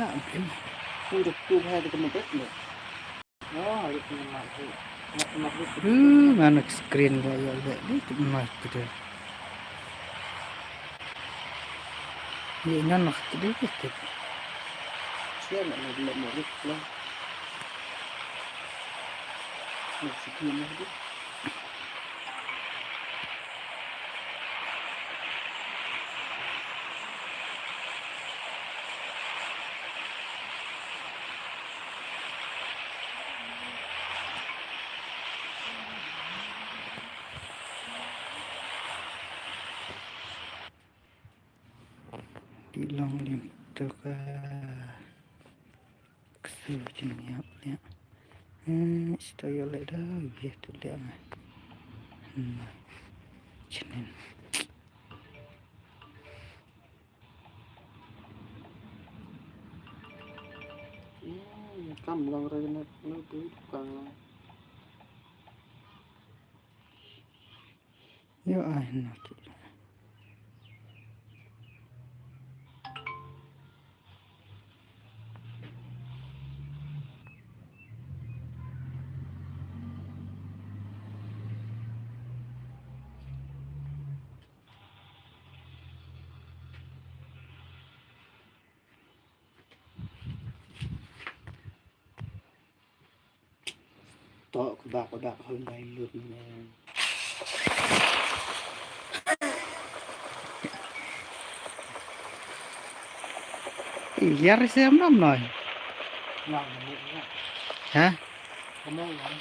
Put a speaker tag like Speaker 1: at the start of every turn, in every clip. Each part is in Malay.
Speaker 1: mungkin
Speaker 2: udah tuh hai ke tempat itu oh itu
Speaker 1: mana screen kayak itu mas gitu ini anak gitu
Speaker 2: siapa nak murid lah masih gimana itu
Speaker 1: Long lim tuka kesuciannya ya saya lihat gitu dia Senin
Speaker 2: kamu lang rin na tukang
Speaker 1: yo enak
Speaker 2: to bạc hơn đây luôn nè
Speaker 1: iya saya mam noi
Speaker 2: ngon
Speaker 1: hả
Speaker 2: không ngon lắm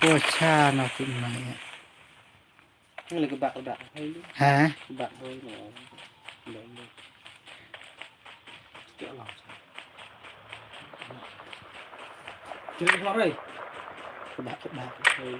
Speaker 1: Pocha nó cũng này
Speaker 2: cái là cái bạc hay luôn
Speaker 1: hả
Speaker 2: bạc thôi nè để đi kẹo lòng chưa có rồi cái bạc thôi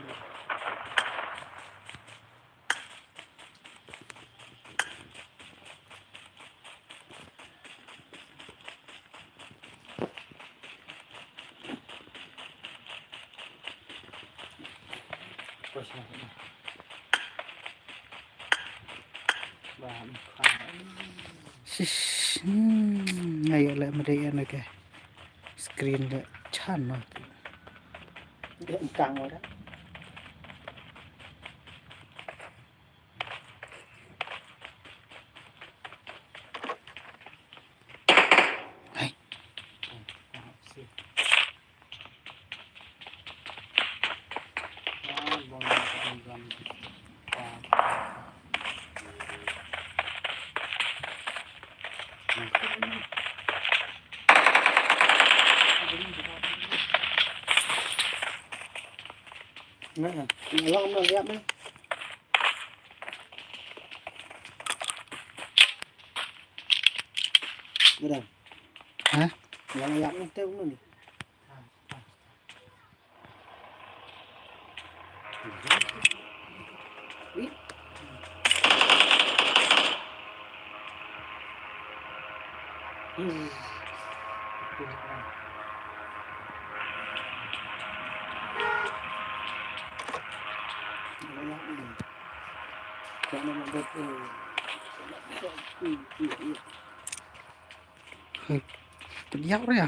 Speaker 1: ngayon lại mereka này kìa screen lại chan nó
Speaker 2: điện căng rồi đó nè lon nó ghép đấy cái đâu
Speaker 1: hả
Speaker 2: nó ghép nó tiêu nó đi
Speaker 1: terjauh ya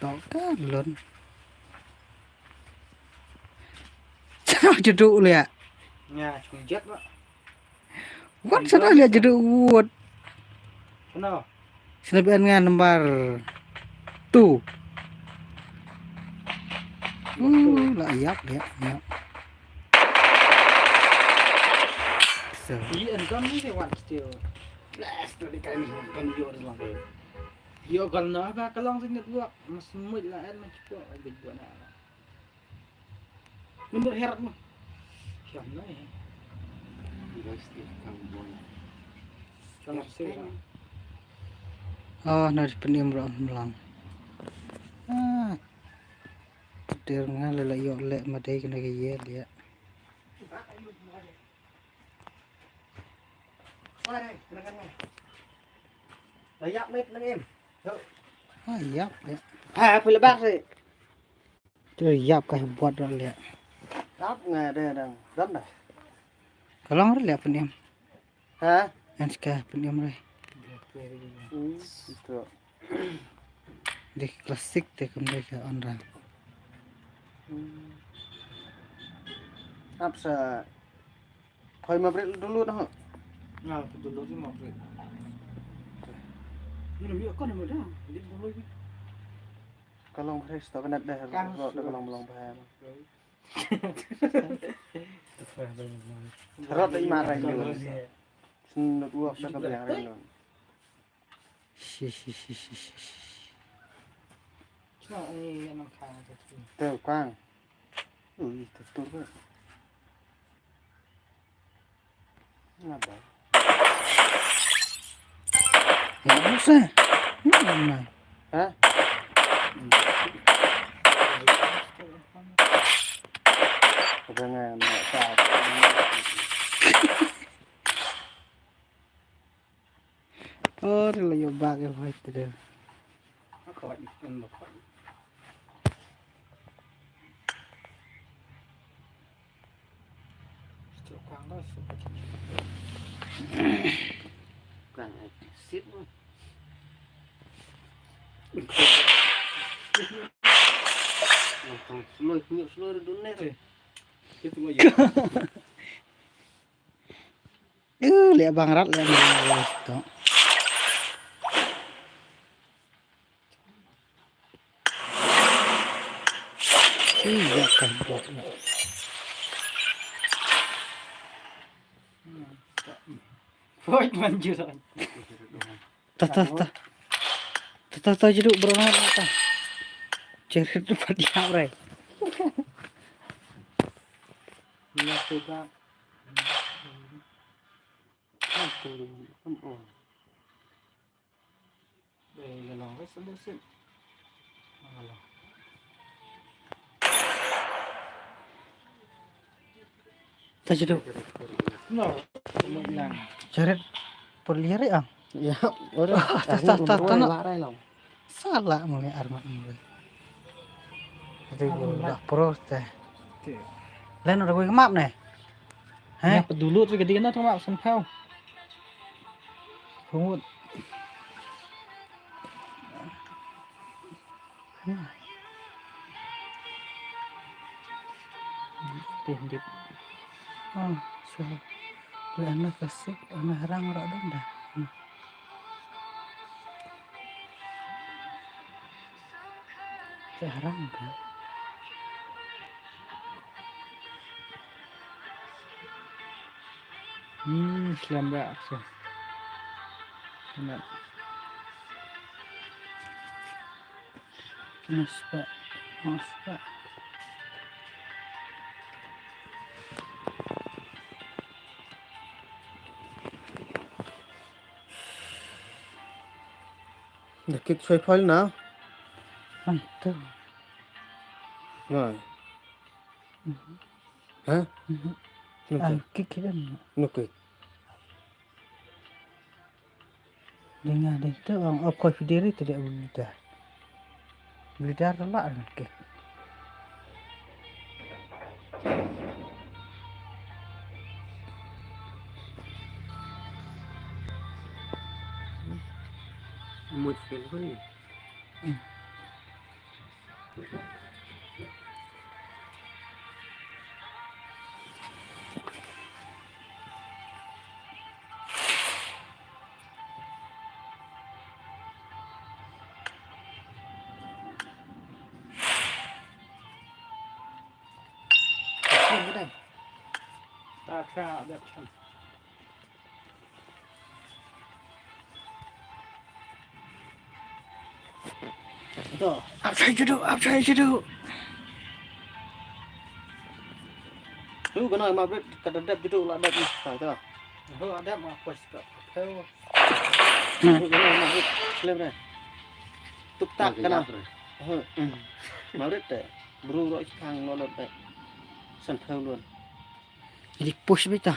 Speaker 1: tao cá lớn sao jeduk lihat
Speaker 2: nhà chúng chết đó
Speaker 1: what sana lihat jeduk wood
Speaker 2: kenapa
Speaker 1: selebihan dengan lembar tu layak lihat ya so
Speaker 2: ý ẩn con như thế hoàn chiều last đi cái mình con vô được lòng vô còn nó và cái long sinh nhật vượng mà mình là em mà chụp ở bình bữa nào mình được hẹn mà chậm đấy cho nó xưa
Speaker 1: oh nari penimbraan melang Terngah lelak yok lek madai kena gaya dia.
Speaker 3: Layak mít nang em.
Speaker 1: Ah yap ya.
Speaker 3: À phải là bác rồi.
Speaker 1: Tu yap kah buat dah lek.
Speaker 3: Đáp nghe đây đang rất này.
Speaker 1: Kalau orang lek pun
Speaker 3: Hả?
Speaker 1: Anska pun rai.
Speaker 3: Itu.
Speaker 1: Di klasik te mereka orang.
Speaker 3: Áp sa. Thôi mà bret dulu dah.
Speaker 2: Nah, betul dulu sih mau beli. Ini lebih kok nama dah. Ini dulu ini.
Speaker 3: Kalau bret stop net dah. Kalau belum paham. Rot ai marah dulu. Senut uap dah kebiang rindu.
Speaker 1: Si.
Speaker 2: Cuma ini emang kaya gitu.
Speaker 3: Tuh Quang. Tutur kan. Ngapa?
Speaker 1: Ya usah. Mana?
Speaker 3: Hah? Jangan nak saat.
Speaker 1: Oh, lelak yok bagai buat tu.
Speaker 2: Kalau ikan lepas. Sekarang dah sempat.
Speaker 3: Quang xít. Seluruh dunia.
Speaker 2: Itu aja.
Speaker 1: Lek bang rat lek mana tu. Iya kan buat.
Speaker 2: Void manjuran.
Speaker 1: Tah jeduk beronat tah. Cerit depan dia rai.
Speaker 2: Minyak juga. Galang wes solusi. Alah.
Speaker 1: Tah jeduk.
Speaker 2: No, hilang.
Speaker 1: Cerit perliar ya.
Speaker 3: Ya, udah.
Speaker 1: Tak nak.
Speaker 3: Larai lah.
Speaker 1: Salah mulai armat mulai. Itu dah pros teh. Lain ada gue map nih. Heh.
Speaker 2: Nyapa dulu tuh gede na thong sen phao. Phungut. Tindip.
Speaker 1: Oh, so. Gue anak kasih, anak harang orang dah. Harang kan.
Speaker 2: Slam back so. Enak.
Speaker 1: Mas pak.
Speaker 3: Dekit xoay phơi nào.
Speaker 1: Mantap.
Speaker 3: Rồi. Hả?
Speaker 1: Kik kita.
Speaker 3: Nukit.
Speaker 1: Dengan itu orang apa sendiri tidak boleh. Beda lah ke.
Speaker 3: Một cái luôn.
Speaker 1: Cái đây.
Speaker 2: Ta kha đẹp chân.
Speaker 3: Tuh.
Speaker 1: Apa saya duduk.
Speaker 3: Lu cái này mà biết cái đẹp cái là đẹp phải chưa?
Speaker 2: Ho đẹp mà pas ka phao.
Speaker 3: Lu cái này mà biết lên này. Túc tắc cái nào. Mà biết đấy. bro rồi khang nó là đấy sẵn theo luôn
Speaker 1: Jadi push beta.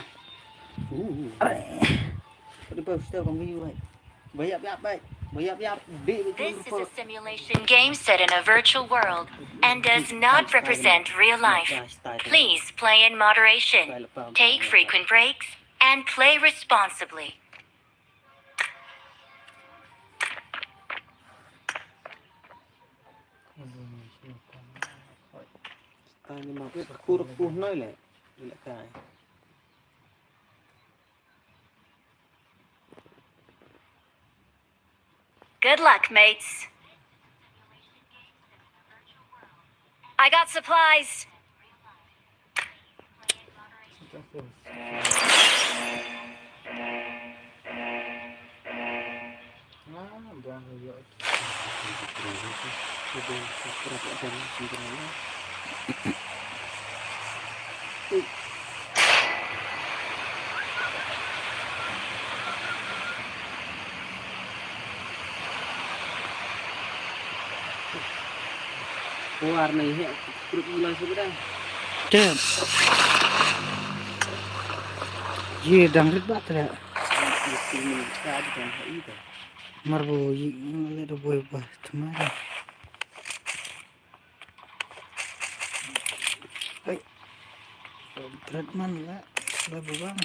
Speaker 3: đi bơ still còn view vậy bây giờ đi
Speaker 4: This is a simulation game set in a virtual world and does not represent real life. Please play in moderation, take frequent breaks, and play responsibly.
Speaker 3: tay nhưng mà biết khu nơi lại cái
Speaker 4: Good luck, mates. I got supplies.
Speaker 2: Buang video.
Speaker 3: warna ini grup mulai sudah
Speaker 1: Cep. Ye dangdut batra.
Speaker 3: ini tadi kan itu
Speaker 1: Marbo ye ngale boy ba tumara. Ay. Berat man lah. Labu bang.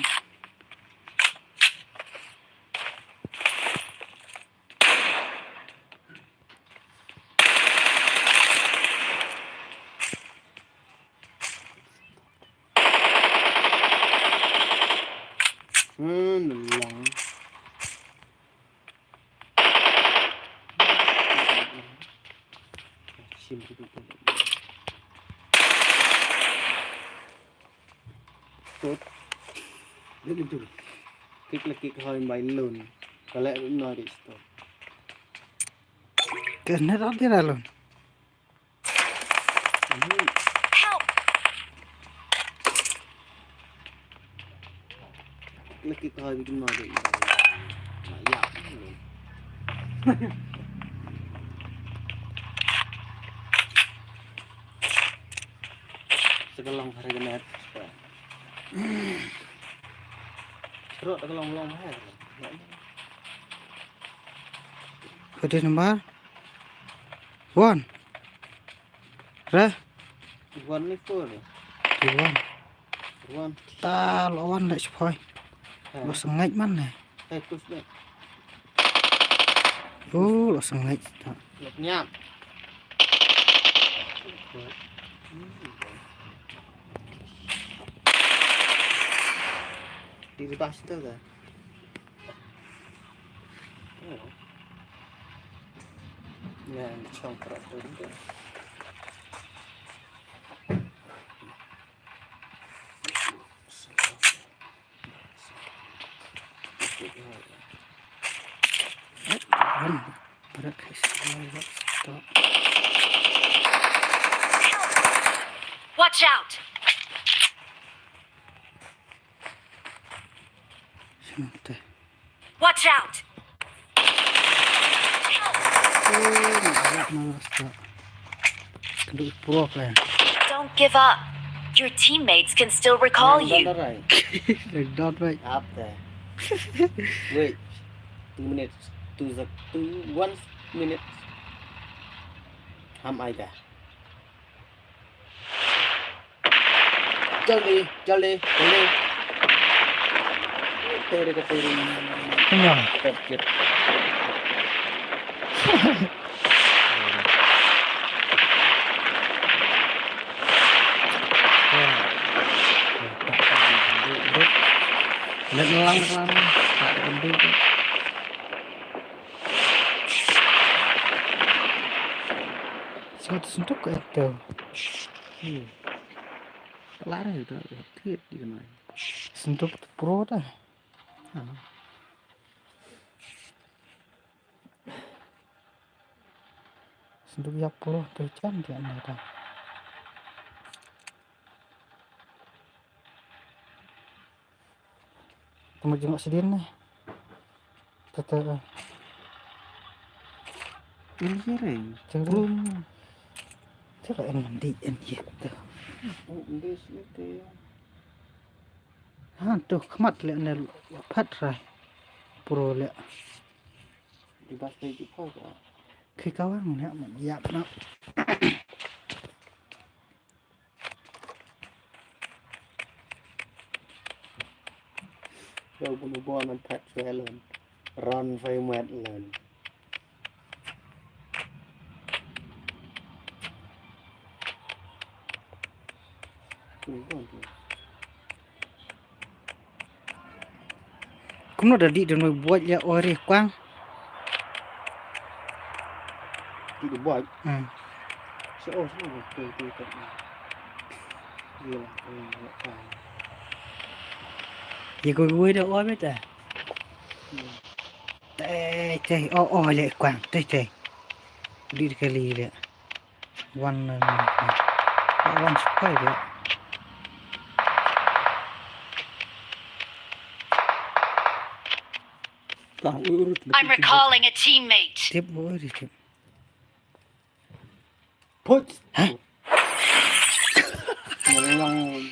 Speaker 3: Lang. Sim itu. Tốt.
Speaker 2: Dia gitu.
Speaker 3: Klik hơi bay lùn. Có lẽ cũng nói đi tốt.
Speaker 1: Kena tak dia lalu.
Speaker 4: Help!
Speaker 3: Klik hơi cũng nói đi. Dạ. Sekelong hari kenet. Terus sekelong hari.
Speaker 1: Kode nomor 1. Ra,
Speaker 3: One ni pun.
Speaker 1: 1.
Speaker 3: One.
Speaker 1: Ta lawan nak sepoi. Lo sengaja mana?
Speaker 3: Terus deh.
Speaker 1: Oh, lo sengaja.
Speaker 3: Lục nhap. Đi đi bác tới rồi. Nè, trong cả tôi đúng rồi.
Speaker 1: One. Berat guys. Stop.
Speaker 4: Watch out!
Speaker 1: Sini teh.
Speaker 4: Watch out!
Speaker 1: Malas tak. Kedua pro lah.
Speaker 4: Don't give up. Your teammates can still recall you.
Speaker 1: Dot baik.
Speaker 3: Up there. Wait. 2 minutes. 1 minute. Ham ai cả. Jolly. Tôi đây có tôi đi.
Speaker 1: Kenal.
Speaker 3: Tập chết.
Speaker 1: Lihat ngelang. Tak penting. Satu sentuh ke itu.
Speaker 3: Lari itu thiết đi này.
Speaker 1: Sentuh pro dah. Sentuh ya pro tu jam dia ada. Tunggu jenguk sedih nih. Tetap.
Speaker 3: Ini sih,
Speaker 1: Belum. Chắc là em mandi em gitu.
Speaker 3: Undis itu.
Speaker 1: Tuh kemat le nel pat rai. Pro le.
Speaker 3: Di bas lagi kau kan.
Speaker 1: Khi kawan mình mình dạp nó.
Speaker 3: Kau bunuh buah man pat suhelon. Run fay mat len.
Speaker 1: Cũng nó đã đi được rồi buat ya ori quang.
Speaker 3: Tidak buat.
Speaker 1: Ừ.
Speaker 3: Tu tak. Dia lah.
Speaker 1: Vậy cô vui đâu oi biết à. Tê tê o lệ quang tê tê. Đi cái ly đấy. One one spray đấy.
Speaker 4: I'm recalling a teammate.
Speaker 1: Tiếp bữa đi tiếp.
Speaker 3: Put.
Speaker 1: Hả?
Speaker 3: Memang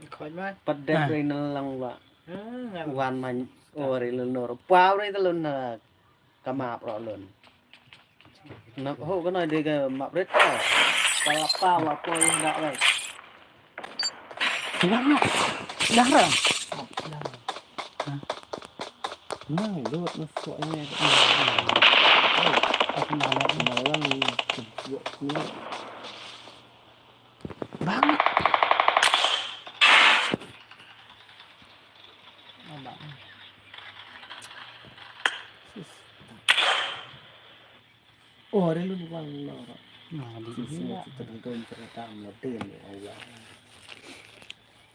Speaker 2: khỏi mai
Speaker 3: pedas rin lang ba.
Speaker 2: ngan
Speaker 3: Wan man ori lenor. Pau rin talon na kamap ro lon. Na ho ko na de ga map ret ta. Pala pa wa ko da lai.
Speaker 1: Đá rồi.
Speaker 3: Nang lut na so nya. Aku malah malang ni.
Speaker 1: Bang.
Speaker 3: Ori lu wang lor.
Speaker 1: Nah, di
Speaker 3: Sini tergantung cerita modern ya Allah.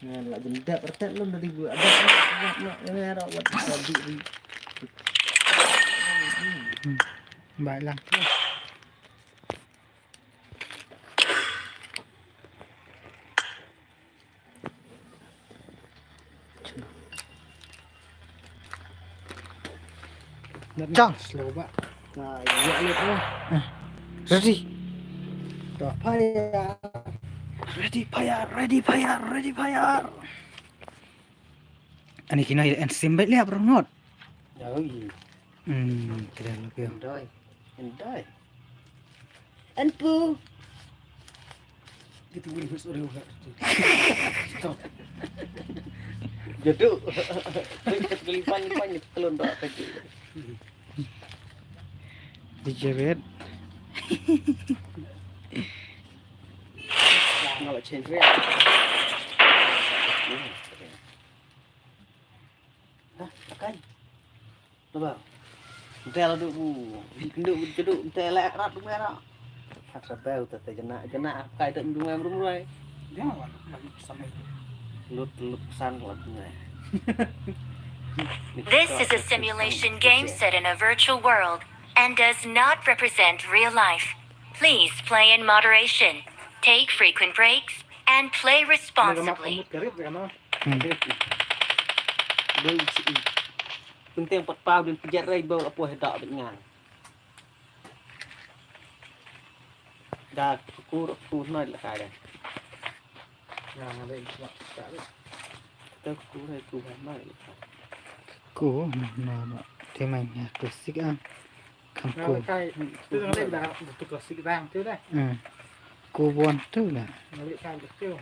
Speaker 3: Nah, lah jendap pertet lu dari gua ada nak merah buat tadi.
Speaker 1: Bài lăng. Chọn slow bạn.
Speaker 3: Nah, ya lu tuh.
Speaker 1: Ready.
Speaker 3: Fire.
Speaker 1: Ready fire. Ani kina en simbat lihat bernot.
Speaker 3: Rồi.
Speaker 1: Kira lebih.
Speaker 3: Endai. Anpu. Gitu gue harus udah. Stop. Jadu. Kelipan telur tak kecil.
Speaker 1: Dijebet.
Speaker 3: Nggak change ya. Dah, makan. Coba. Tel duk bu. Kenduk jeduk tel rat tu merah. Asa bau tete jenak kai tek ndung em rumrai.
Speaker 2: dia ngan lagi sama
Speaker 3: Lut san lat ngai.
Speaker 4: This is a simulation game set in a virtual world and does not represent real life. Please play in moderation, take frequent breaks, and play responsibly.
Speaker 2: kerip kan no
Speaker 3: Đây chị. Penting pot pau dan pijat rai bau apa hedak dengan. Dah kukur noi lah kai dah.
Speaker 2: ngan ada itu tak
Speaker 3: Kita kukur rai ku noi lah.
Speaker 1: Cũ mà thế mày nhà cửa xích ăn. Không
Speaker 2: ngan
Speaker 1: cũ.
Speaker 2: kai tu ngan đây là tu có xịt vàng tu đây
Speaker 1: Cũ buồn tức là.
Speaker 2: ngan đây kai được tiêu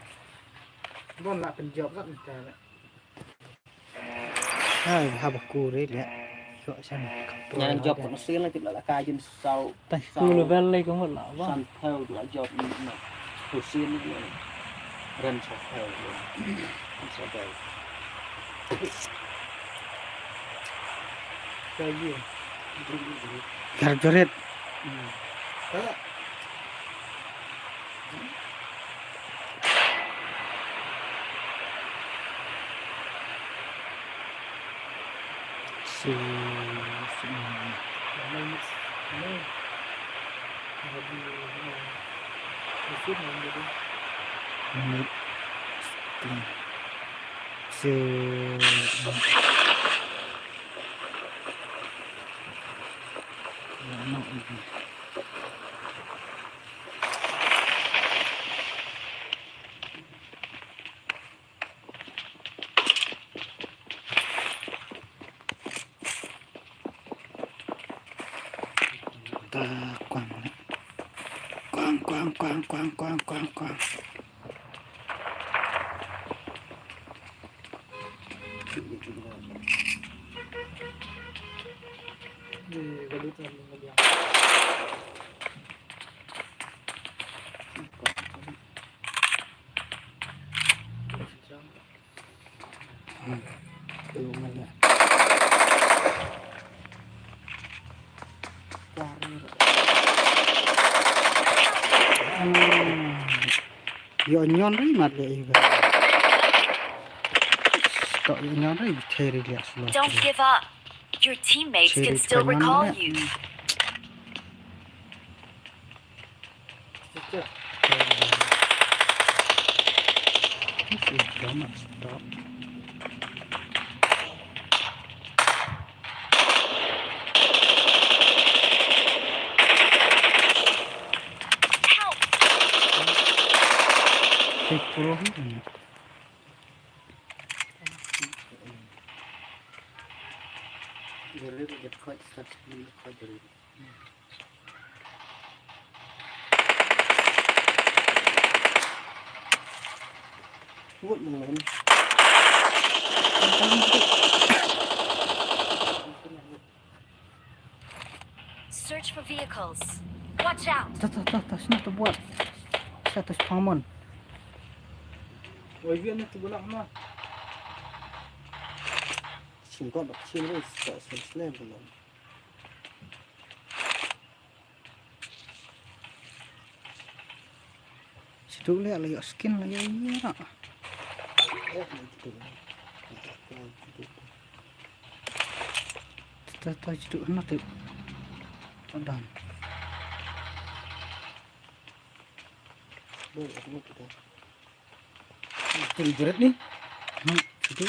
Speaker 2: bon là phần job rất là
Speaker 1: Hai bậc cũ đấy lẹ. Gọi xem.
Speaker 3: Yang job pun sil nanti lah kai jin sau.
Speaker 1: Tay cũ level lấy có một lọ vâng.
Speaker 3: San theo là job ni nak. Sil ni. Ren so theo. So theo.
Speaker 2: cái gì
Speaker 1: Gar joret.
Speaker 2: đó
Speaker 1: Su.
Speaker 2: đây đây suốt ngày đi
Speaker 1: Menit. Su. Lama ini. Ta quăng này. Quăng.
Speaker 2: Galit na mga
Speaker 1: Belum ada. Yo nyon ri mat le juga. Tok yo nyon ri theri dia semua.
Speaker 4: Don't give up. Your teammates can still recall you.
Speaker 1: This is dumb as stop.
Speaker 4: Help!
Speaker 1: Take pro ni.
Speaker 3: Jadi get quite start quite jadi. Buat mana?
Speaker 4: Search for vehicles. Watch out!
Speaker 1: Ta sini tu buat. Satu pamon.
Speaker 2: Oi viên tu bulan mah.
Speaker 3: Singkot kecil ni, tak slam belum.
Speaker 1: Situ lihat lagi skin lagi iya nak. Ta situ nak tu. Dan.
Speaker 2: Jerit nih.
Speaker 1: Situ.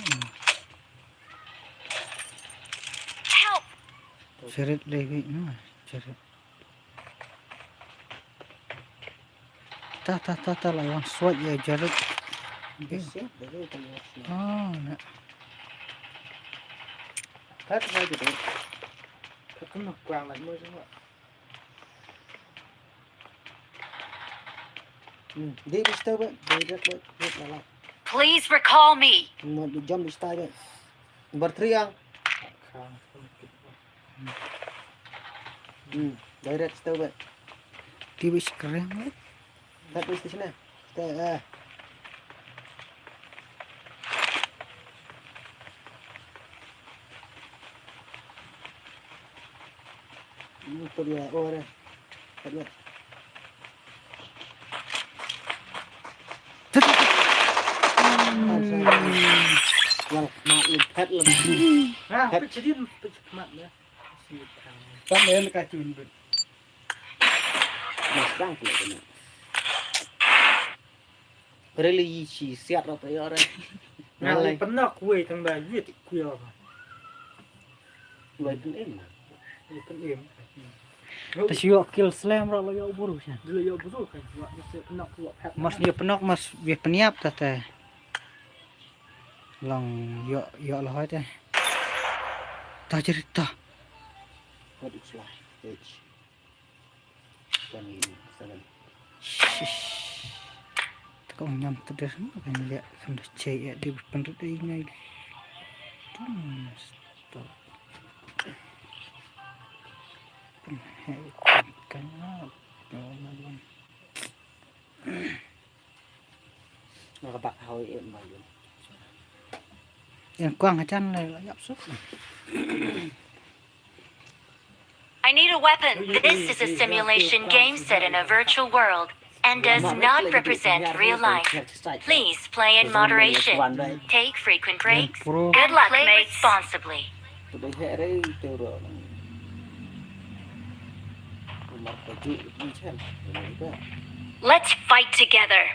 Speaker 4: Help!
Speaker 1: Seret lagi ni. Seret. Ta lawan SWAT ya jarak.
Speaker 3: Siap, dah tu
Speaker 1: Oh, nak.
Speaker 3: Kat hai jadi.
Speaker 2: Thật cũng mặc quàng lại môi chứ ạ.
Speaker 3: Dia mesti tahu, dia buat malah.
Speaker 4: Please recall me.
Speaker 3: Mau jam mesti tahu. Berteriak.
Speaker 2: Khang.
Speaker 3: Direct tahu.
Speaker 1: Dia wis keren banget.
Speaker 3: Tak mesti sini. Kita ini tu dia orang. Lihat. Yang mak lihat lebih.
Speaker 2: Ha, pecedin mat ya. Sampai yang dekat cun.
Speaker 3: Masang pula kena. Really si siap apa ya orang.
Speaker 2: Ngalai pernah kue thằng bà viết kue apa.
Speaker 3: Dua pun em.
Speaker 2: Kan em.
Speaker 1: Tas yo kill slam ra lo yo buru sya.
Speaker 2: Dulu yo betul kan buat pernah buat hat.
Speaker 1: Mas dia penok mas dia peniap teh. Long yo lah teh. Ta cerita.
Speaker 3: What it's like. H. Dan ini sangat.
Speaker 1: Kau nyam terus kan lihat sudah cek ya di penduduk ini. Stop. Kan malam.
Speaker 3: Nak bak hoi em mai.
Speaker 1: Yang quang chan này là nhập xuất.
Speaker 4: I need a weapon. This is a simulation game set in a virtual world and does not represent real life. Please play in moderation. Take frequent breaks. Good luck, play responsibly.
Speaker 3: Tôi hệ đấy tiêu rồi. Mặt phải chịu đi xem.
Speaker 4: Let's fight together.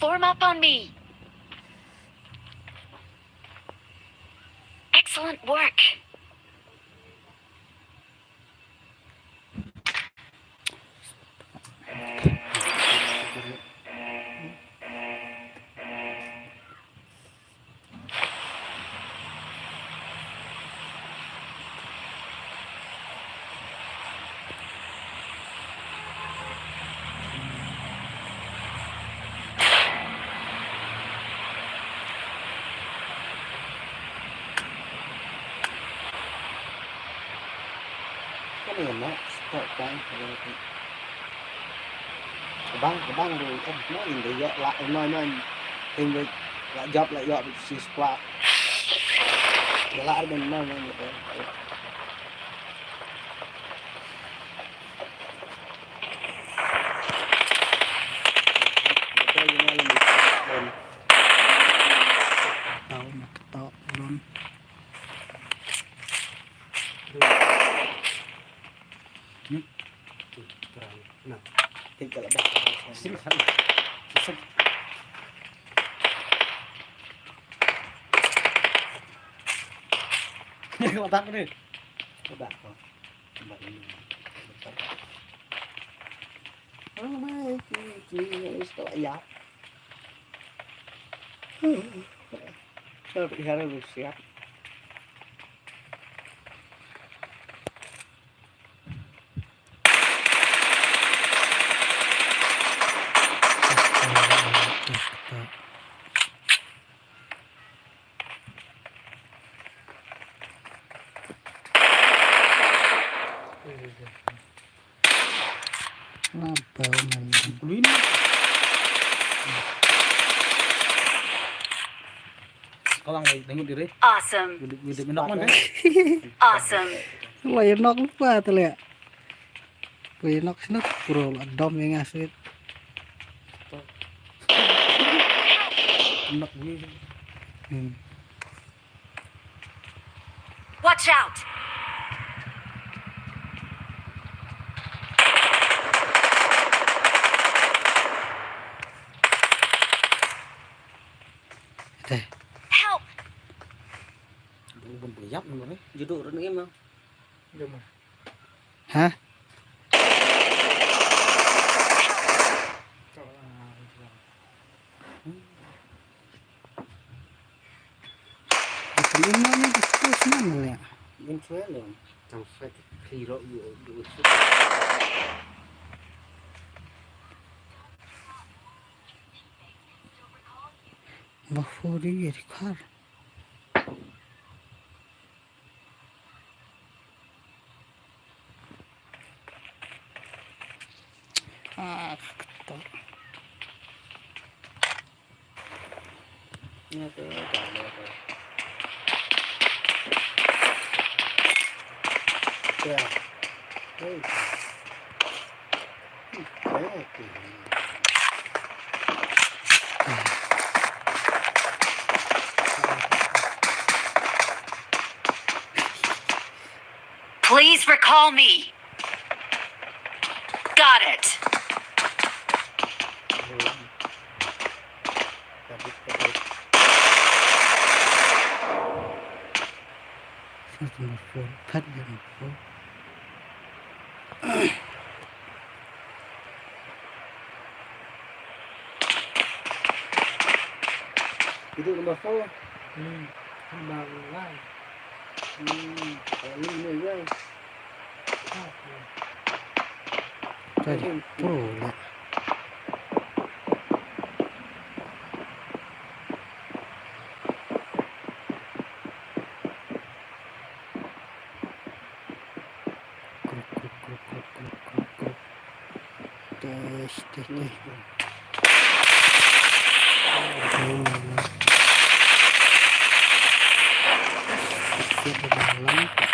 Speaker 4: Form up on me. Excellent work.
Speaker 3: Ini enak, stop kan. Bang rồi em nói gì vậy lại nói thêm về lại dọc xì squat để lại bên nói như vậy
Speaker 1: Tahu nak ketok belum.
Speaker 3: nah tinggal ada sini Các bạn đi các bạn ini mai setelah ya saya harus siap
Speaker 1: Ketok. Kenapa main?
Speaker 2: Ini kau nggak tengok diri
Speaker 4: Awesome.
Speaker 2: gede menok mana
Speaker 4: Awesome.
Speaker 1: Layan nok lupa tuh ya. Layan nok sini puro dom yang ngasih.
Speaker 2: menok ini
Speaker 4: Watch out.
Speaker 1: Deh.
Speaker 4: Help.
Speaker 2: belum beliap nomornya
Speaker 3: duduk rồi em không
Speaker 1: Hah? Itu mana terus mana ya?
Speaker 3: em phế luôn
Speaker 2: trong phải khi rõ đủ
Speaker 1: Bafuri yerikar. Ketok.
Speaker 3: nghe cái cả này rồi yeah hey
Speaker 4: Please recall me. Got it.
Speaker 1: Satu mafur, kat dia mafur.
Speaker 3: itu nomor 4
Speaker 2: bang lain
Speaker 3: ini ya
Speaker 1: Jadi pro ya. Kruk. Tes. Siap dalam.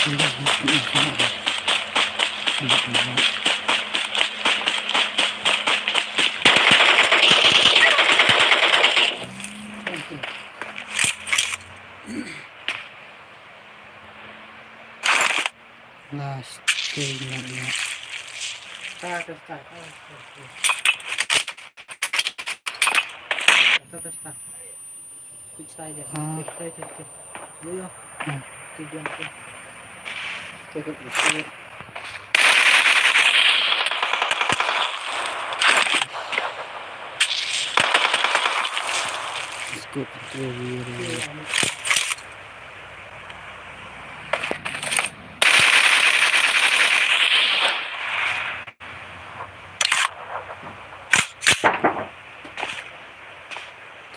Speaker 1: Last game na niya.
Speaker 2: Start. Which side?
Speaker 1: Ah.
Speaker 2: Take. Yo.
Speaker 1: Hmm.
Speaker 2: Tiga.
Speaker 3: Take it.
Speaker 1: Skip itu.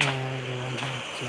Speaker 1: Kalian aja.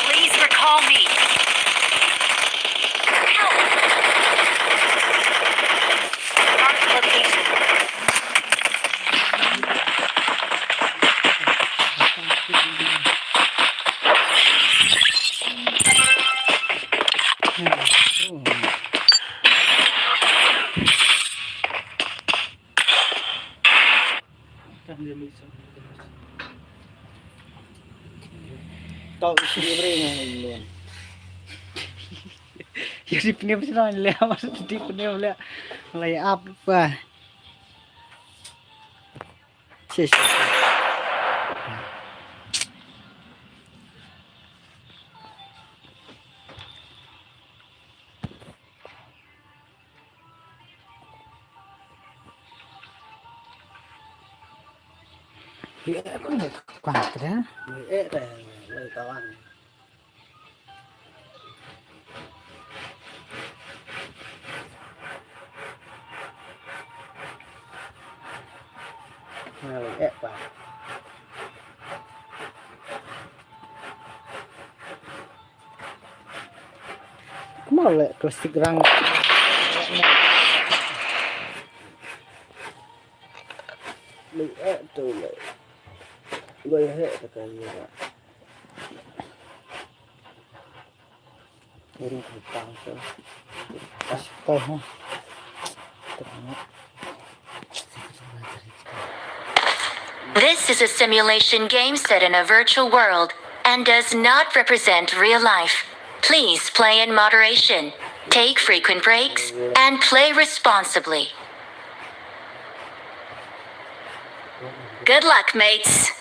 Speaker 4: Please recall me. Help. Mark location.
Speaker 2: Kan dia bisa.
Speaker 3: Tao sini bring.
Speaker 1: Jadi punya pesan lihat maksud di punya lihat mulai apa? Sis. Dia aku nak kuat dah.
Speaker 3: Lời kawan. Lời Pak.
Speaker 1: Kemana plastik rang?
Speaker 3: Lời tu lời. Gue katanya. Burung hutang tuh.
Speaker 1: Tahu.
Speaker 4: This is a simulation game set in a virtual world and does not represent real life. Please play in moderation, take frequent breaks, and play responsibly. Good luck, mates.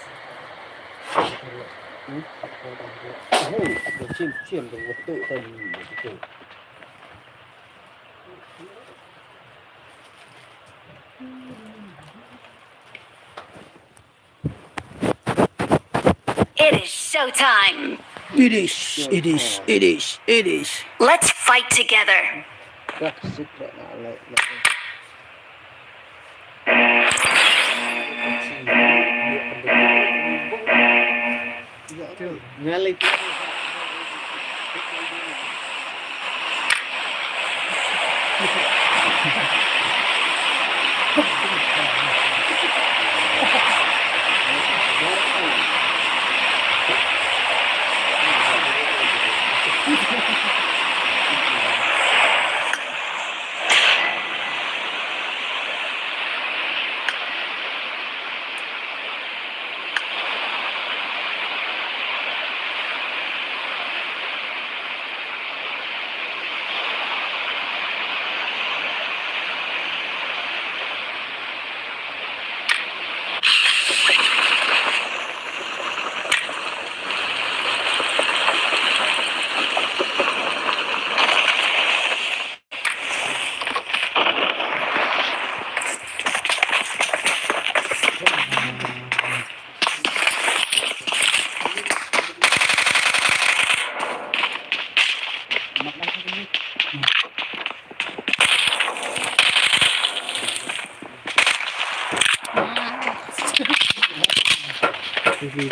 Speaker 3: Chim được một tự tình tự.
Speaker 4: It is showtime.
Speaker 1: It is.
Speaker 4: Let's fight together.
Speaker 3: Các sức lại lại. Nghe lịch.
Speaker 1: TV.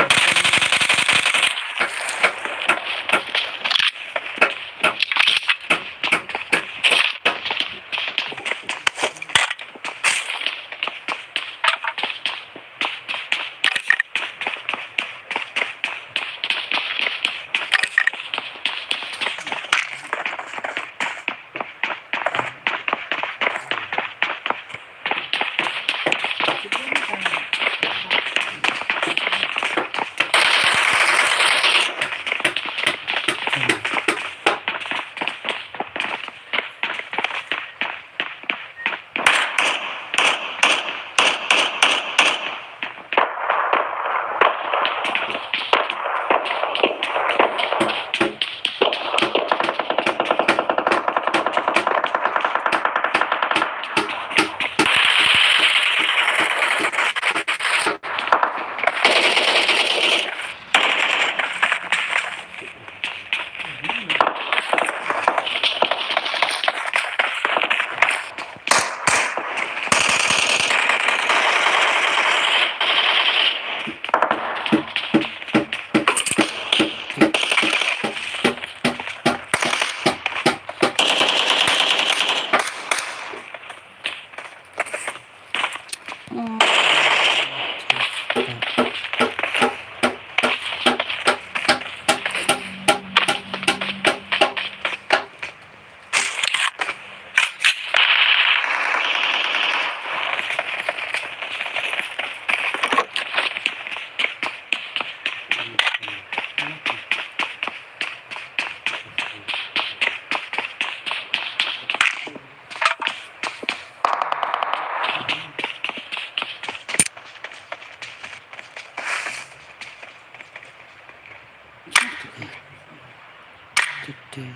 Speaker 1: Gede.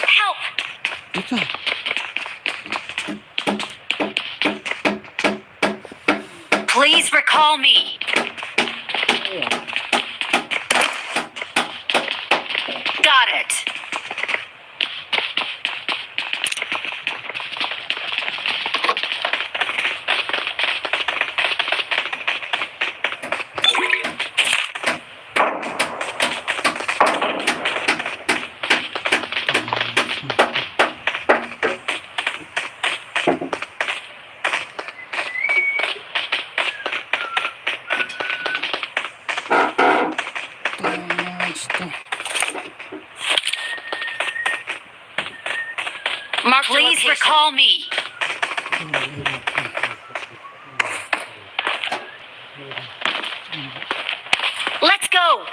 Speaker 4: Help!
Speaker 1: Itu.
Speaker 4: Please recall me. Got it. Please recall me. Let's go.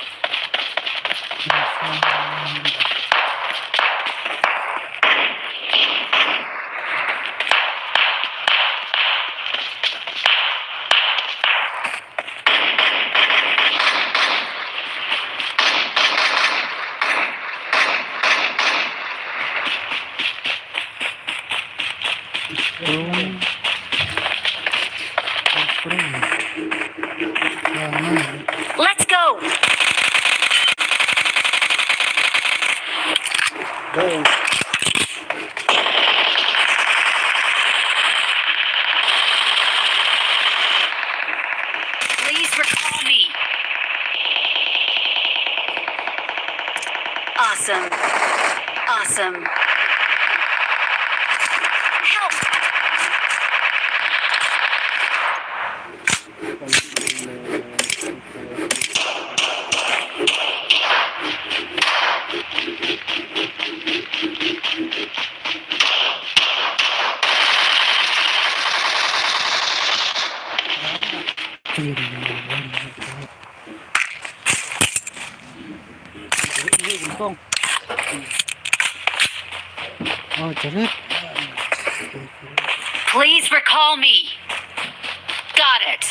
Speaker 4: Let's go.
Speaker 3: Đây.
Speaker 4: Please recall me. Awesome. Awesome. Help.
Speaker 1: Không. Chết hết.
Speaker 4: Please recall me. Got it.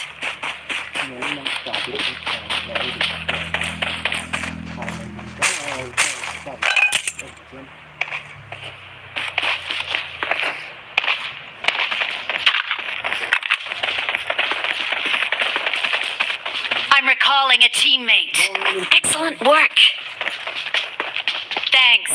Speaker 4: I'm recalling a teammate. Excellent work. Thanks.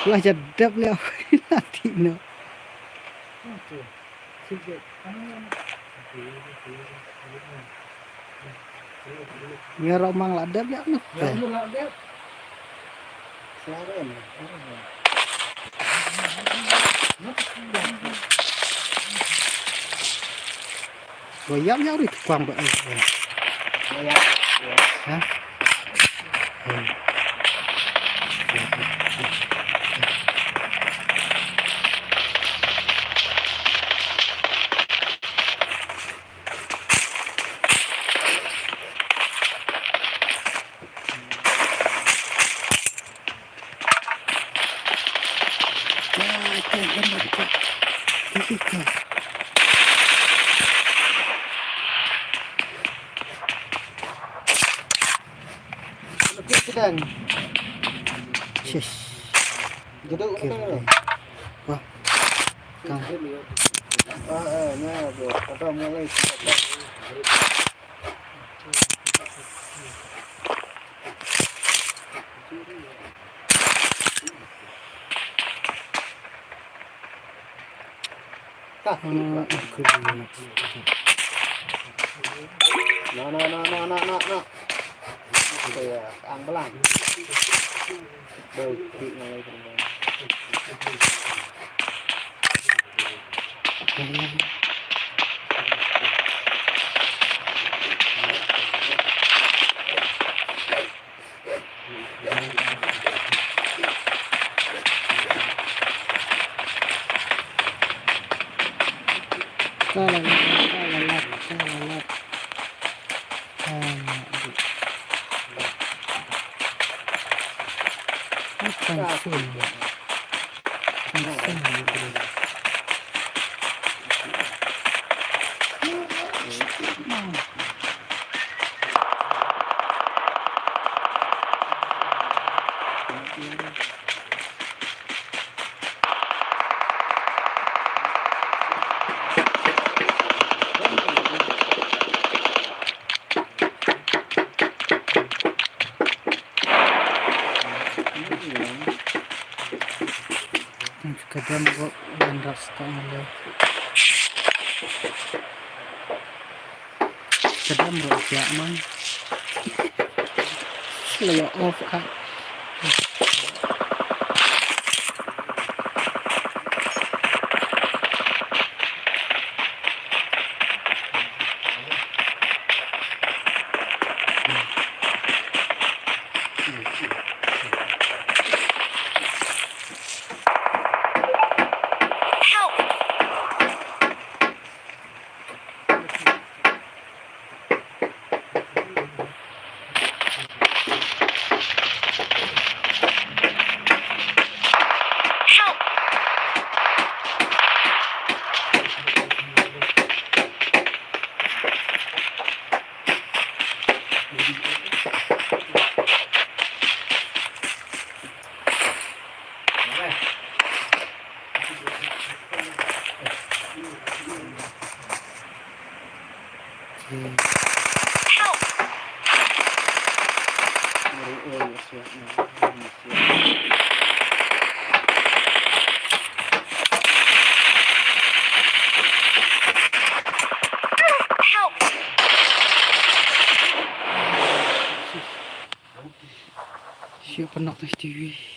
Speaker 1: Lah jedap leo latino. Ya romang ladap ya noh. Goyang ya udah tukang pak. Hah?
Speaker 3: Dan
Speaker 1: Sis.
Speaker 3: duduk
Speaker 1: Wah. Kang.
Speaker 3: nah bro, kata mulai no. Kayak angkelan. Bagi mulai teman.
Speaker 1: Kadang kok nandrak setengah leh. Kadang kok ya man. Leo off kan.
Speaker 4: Help! Help! Help! Help!
Speaker 1: Siapa nak TV?